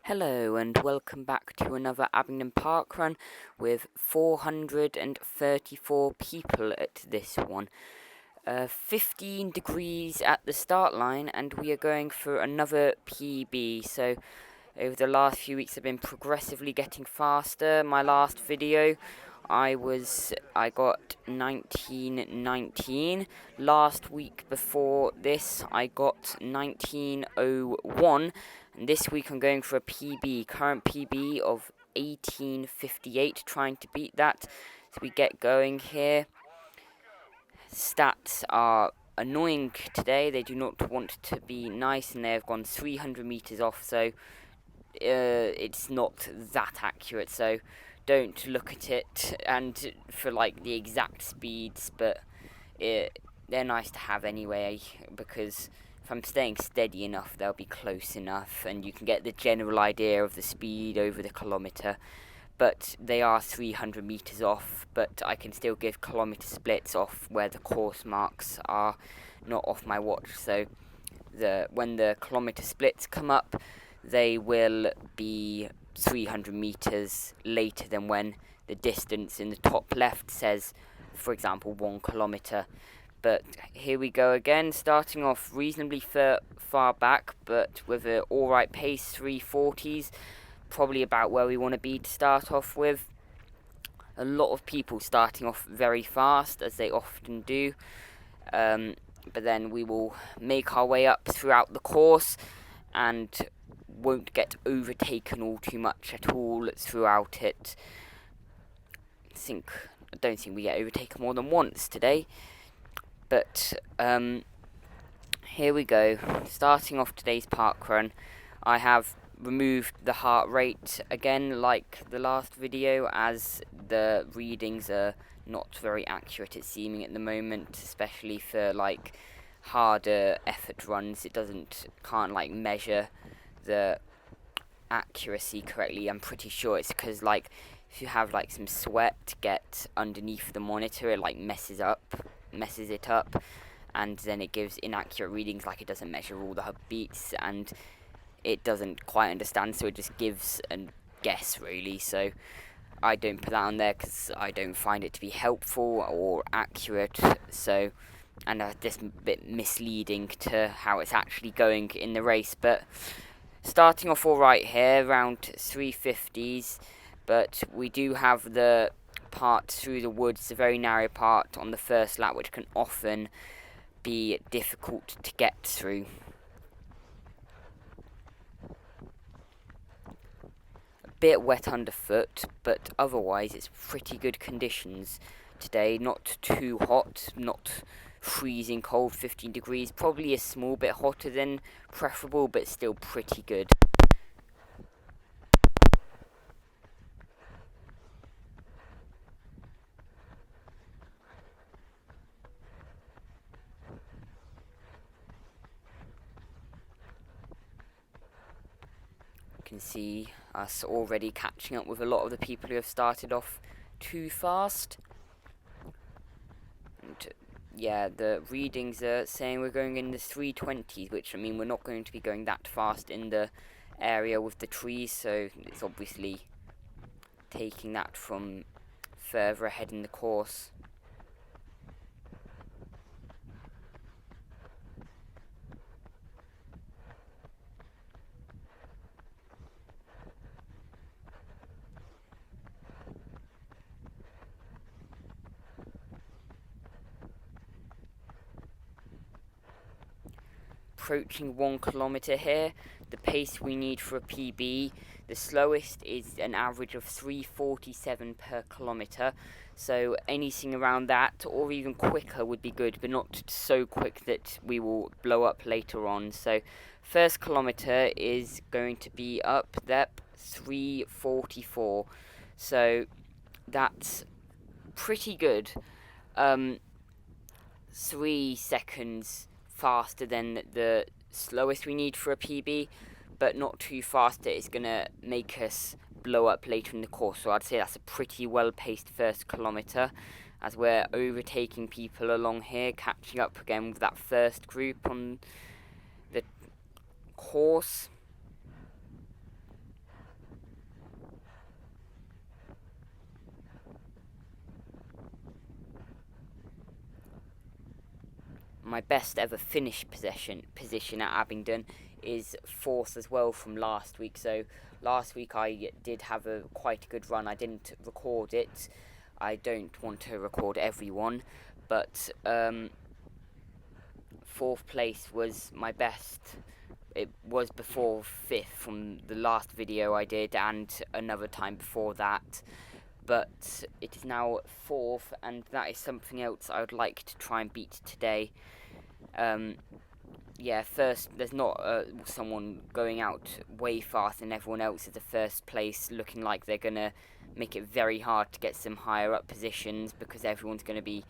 Hello and welcome back to another Abingdon Parkrun with 434 people at this one. 15 degrees at the start line and we are going for another PB. So over the last few weeks I've been progressively getting faster. My last video I got 19:19. Last week before this I got 19:01, and this week I'm going for a PB, current PB of 18:58, trying to beat that. So we get going here. Stats are annoying today. They do not want to be nice, and they have gone 300 meters off, so it's not that accurate. So don't look at it and for like the exact speeds, but they're nice to have anyway, because if I'm staying steady enough they'll be close enough and you can get the general idea of the speed over the kilometre. But they are 300 metres off, but I can still give kilometre splits off where the course marks are not off my watch. So when the kilometre splits come up, they will be 300 metres later than when the distance in the top left says, for example, 1 kilometre. But here we go again, starting off reasonably far back, but with an alright pace, 340s, probably about where we want to be to start off with. A lot of people starting off very fast, as they often do. But then we will make our way up throughout the course and won't get overtaken all too much at all throughout it. I don't think we get overtaken more than once today. But here we go. Starting off today's parkrun, I have removed the heart rate again, like the last video, as the readings are not very accurate at seeming at the moment, especially for like harder effort runs. It can't like measure the accuracy correctly. I'm pretty sure it's because like if you have like some sweat get underneath the monitor, it like messes it up, and then it gives inaccurate readings, like it doesn't measure all the beats and it doesn't quite understand, so it just gives a guess really. So I don't put that on there because I don't find it to be helpful or accurate, so, and just a bit misleading to how it's actually going in the race. But starting off alright here, around 350s, but we do have the part through the woods, the very narrow part on the first lap, which can often be difficult to get through. A bit wet underfoot, but otherwise it's pretty good conditions today. Not too hot, not freezing cold, 15 degrees, probably a small bit hotter than preferable, but still pretty good. Can see us already catching up with a lot of the people who have started off too fast. And yeah, the readings are saying we're going in the 320s, which, I mean, we're not going to be going that fast in the area with the trees, so it's obviously taking that from further ahead in the course. Approaching 1 kilometre here, the pace we need for a PB, the slowest is an average of 3:47 per kilometre, so anything around that or even quicker would be good, but not so quick that we will blow up later on. So first kilometre is going to be up there, 3:44, so that's pretty good. 3 seconds faster than the slowest we need for a PB, but not too fast that it's going to make us blow up later in the course. So I'd say that's a pretty well-paced first kilometre, as we're overtaking people along here, catching up again with that first group on the course. my best ever finish position at Abingdon is 4th as well from last week. So last week I did have quite a good run. I didn't record it. I don't want to record everyone, but 4th place was my best. It was before 5th from the last video I did, and another time before that. But it is now 4th, and that is something else I would like to try and beat today. First, there's not someone going out way faster than everyone else at the first place, looking like they're going to make it very hard to get some higher up positions, because everyone's going to be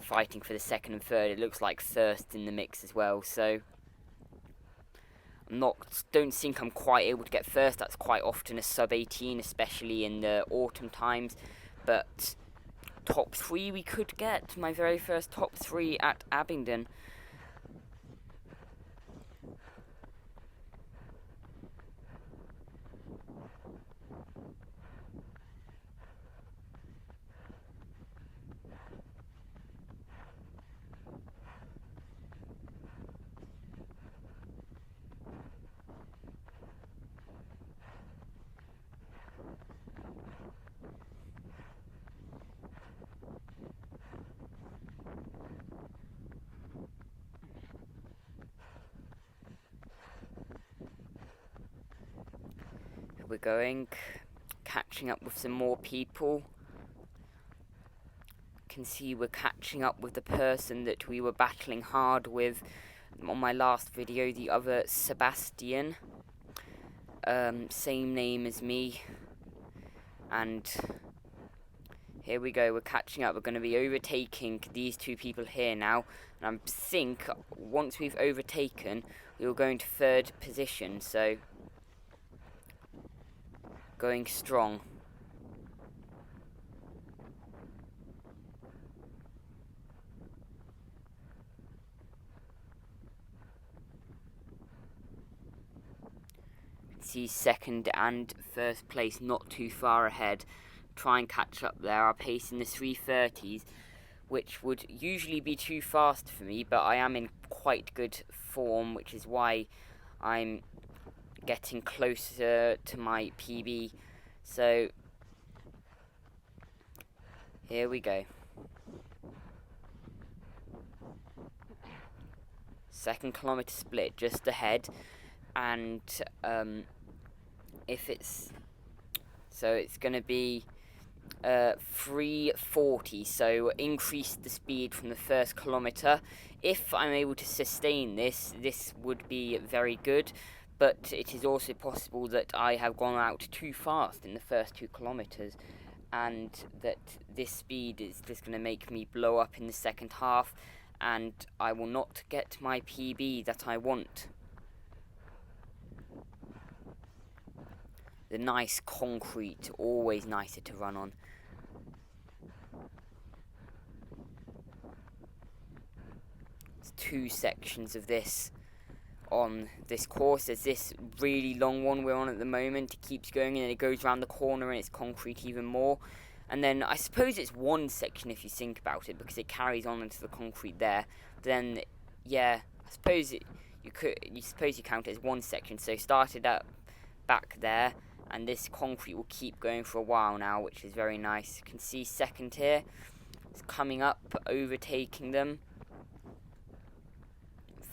fighting for the second and third. It looks like first in the mix as well, so don't think I'm quite able to get first. That's quite often a sub 18, especially in the autumn times, but top 3 we could get. My very first top 3 at Abingdon. We're going, catching up with some more people. Can see we're catching up with the person that we were battling hard with on my last video, the other Sebastian. Same name as me. And here we go, we're catching up. We're going to be overtaking these 2 people here now. And I think once we've overtaken, we will go into 3rd position. So going strong. See 2nd and 1st place not too far ahead. Try and catch up there. Our pace in the 3:30s, which would usually be too fast for me, but I am in quite good form, which is why I'm getting closer to my PB. So here we go. 2nd kilometre split just ahead, and it's going to be 3:40, so increase the speed from the 1st kilometre. If I'm able to sustain this would be very good, but it is also possible that I have gone out too fast in the first 2 kilometres, and that this speed is just going to make me blow up in the second half, and I will not get my PB that I want. The nice concrete, always nicer to run on. There's 2 sections of this on this course. There's this really long one we're on at the moment. It keeps going and it goes around the corner and it's concrete even more. And then I suppose it's one section if you think about it, because it carries on into the concrete there. Then yeah, I suppose you count it as one section. So started up back there, and this concrete will keep going for a while now, which is very nice. You can see 2nd here. It's coming up, overtaking them.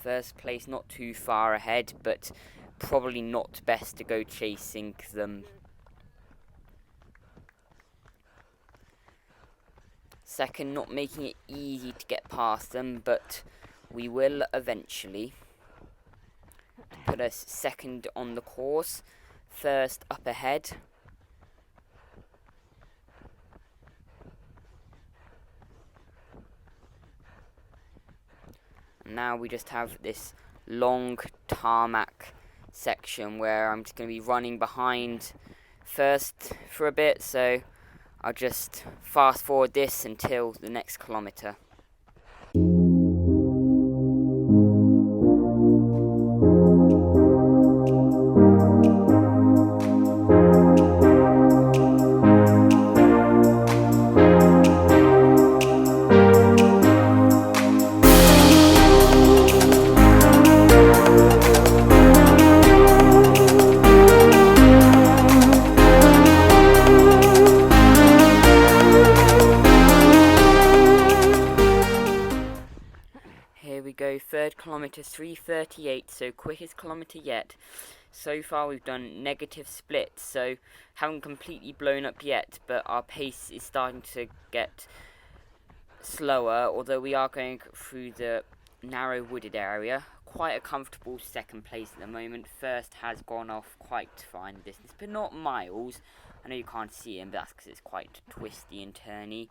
1st place not too far ahead, but probably not best to go chasing them. 2nd, not making it easy to get past them, but we will eventually. Put us 2nd on the course. 1st up ahead. Now we just have this long tarmac section where I'm just going to be running behind 1st for a bit, so I'll just fast forward this until the next kilometre. kilometre, 3:38, so quickest kilometre yet. So far we've done negative splits, so haven't completely blown up yet, but our pace is starting to get slower, although we are going through the narrow wooded area. Quite a comfortable second place at the moment. First has gone off quite fine distance, but not miles. I know you can't see him, but that's because it's quite twisty and turny.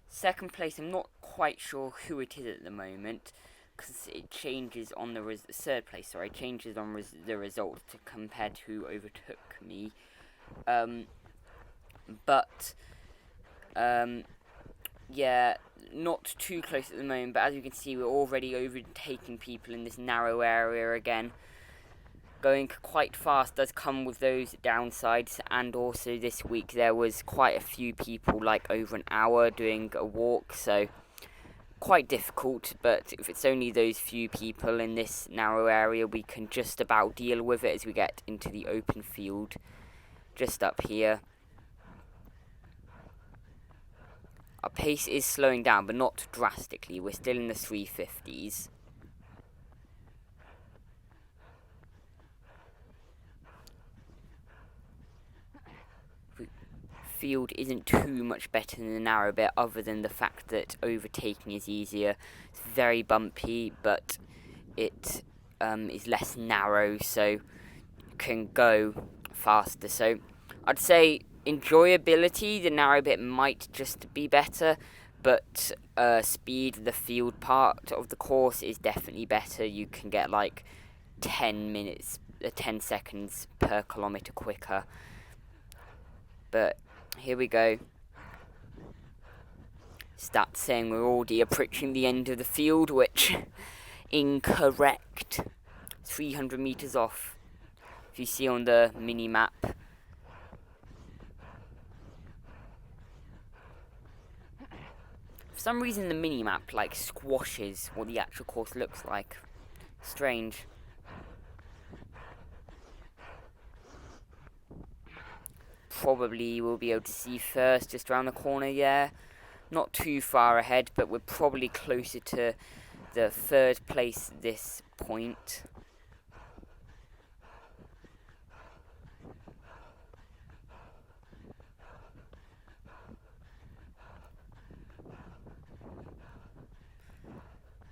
Second place, I'm not quite sure who it is at the moment, because it changes on the third place. Sorry, changes on the result compared to who overtook me. Yeah, not too close at the moment, but as you can see, we're already overtaking people in this narrow area again. Going quite fast does come with those downsides, and also this week there was quite a few people, like over an hour, doing a walk, so quite difficult, but if it's only those few people in this narrow area, we can just about deal with it as we get into the open field just up here. Our pace is slowing down, but not drastically. We're still in the 350s. Field isn't too much better than the narrow bit, other than the fact that overtaking is easier. It's very bumpy, but it is less narrow, so can go faster. So I'd say enjoyability, the narrow bit might just be better, but speed, the field part of the course is definitely better. You can get like 10 seconds per kilometre quicker. But here we go. Stats saying we're already approaching the end of the field, which incorrect. 300 metres off. If you see on the mini map. For some reason the mini map like squashes what the actual course looks like. Strange. Probably we'll be able to see first just around the corner, yeah. Not too far ahead, but we're probably closer to the third place at this point.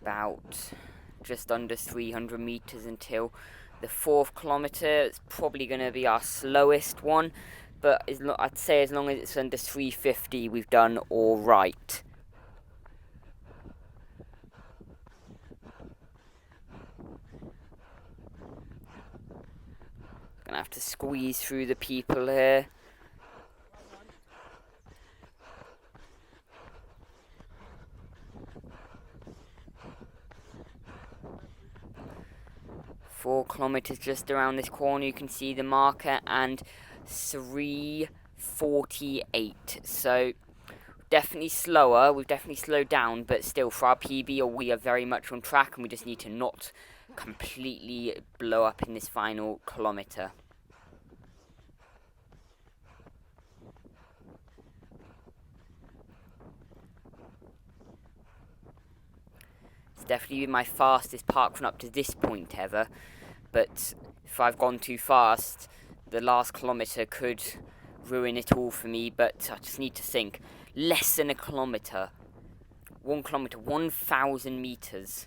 About just under 300 metres until the 4th kilometre. It's probably going to be our slowest one, but I'd say as long as it's under 350, we've done all right. Gonna have to squeeze through the people here. Four kilometres just around this corner, you can see the marker, and 3:48. So definitely slower. We've definitely slowed down, but still for our PB, we are very much on track, and we just need to not completely blow up in this final kilometre. It's definitely been my fastest parkrun up to this point ever, but if I've gone too fast, the last kilometre could ruin it all for me. But I just need to think, less than a kilometre, 1 kilometre, 1,000 metres,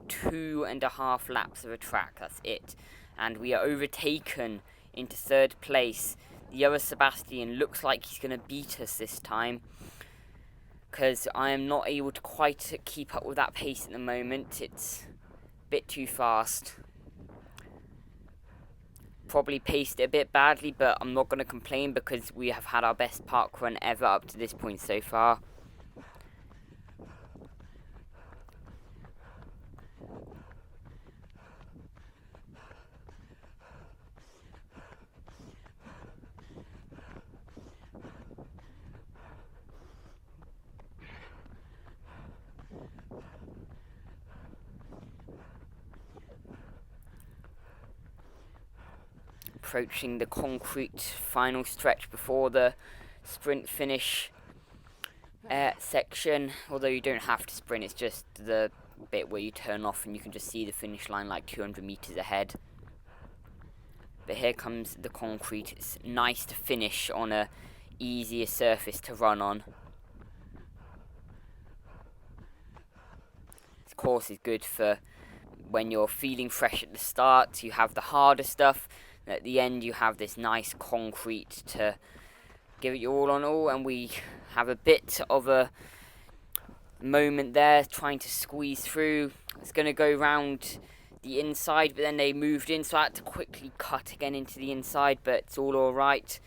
2.5 laps of a track, that's it, and we are overtaken into third place. The other Sebastian looks like he's going to beat us this time, because I am not able to quite keep up with that pace at the moment. It's a bit too fast. Probably paced it a bit badly, but I'm not going to complain because we have had our best parkrun ever up to this point so far. Approaching the concrete final stretch before the sprint finish section, although you don't have to sprint, it's just the bit where you turn off and you can just see the finish line like 200 meters ahead. But here comes the concrete. It's nice to finish on a easier surface to run on. This course is good for when you're feeling fresh at the start. You have the harder stuff, and at the end you have this nice concrete to give it your all on all. And we have a bit of a moment there trying to squeeze through. It's going to go round the inside, but then they moved in, so I had to quickly cut again into the inside, but it's all alright.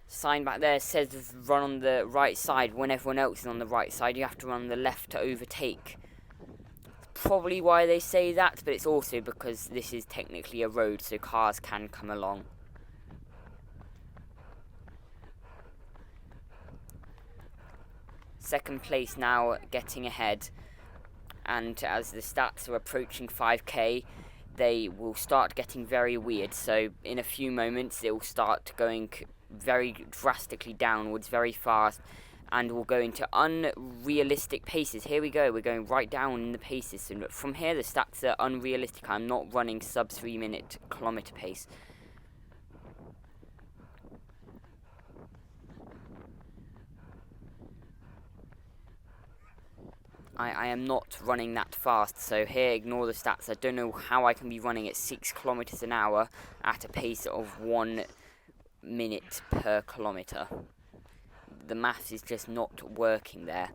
Sign back there says run on the right side. When everyone else is on the right side, you have to run on the left to overtake. Probably why they say that, but it's also because this is technically a road, so cars can come along. Second place now, getting ahead, and as the stats are approaching 5k, they will start getting very weird. So in a few moments it will start going very drastically downwards very fast, and we'll go into unrealistic paces. Here we go, we're going right down in the paces. So from here the stats are unrealistic. I'm not running sub 3 minute kilometer pace. I am not running that fast, so here ignore the stats. I don't know how I can be running at 6 kilometers an hour at a pace of 1 minute per kilometer. The maths is just not working there.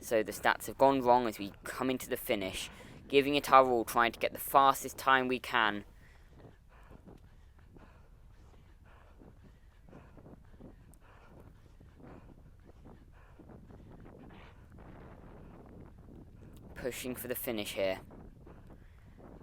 So the stats have gone wrong as we come into the finish, giving it our all, trying to get the fastest time we can. Pushing for the finish here.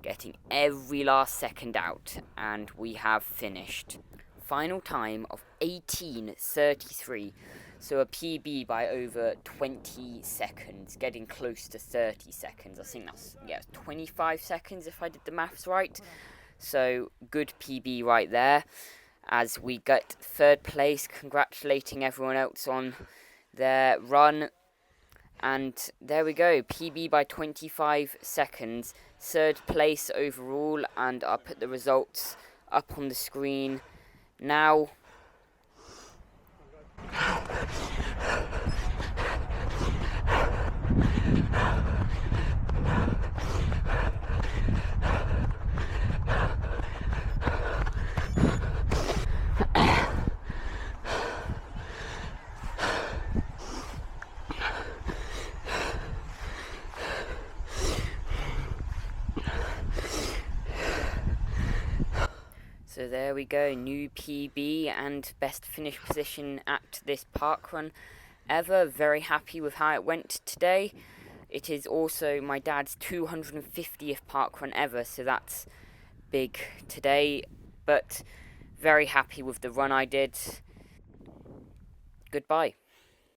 Getting every last second out, and we have finished. Final time of 18:33, so a PB by over 20 seconds, getting close to 30 seconds. I think that's, 25 seconds if I did the maths right. So good PB right there, as we get third place, congratulating everyone else on their run. And there we go, PB by 25 seconds, third place overall, and I'll put the results up on the screen now. So there we go, new PB and best finish position at this parkrun ever. Very happy with how it went today. It is also my dad's 250th parkrun ever, so that's big today. But very happy with the run I did. Goodbye.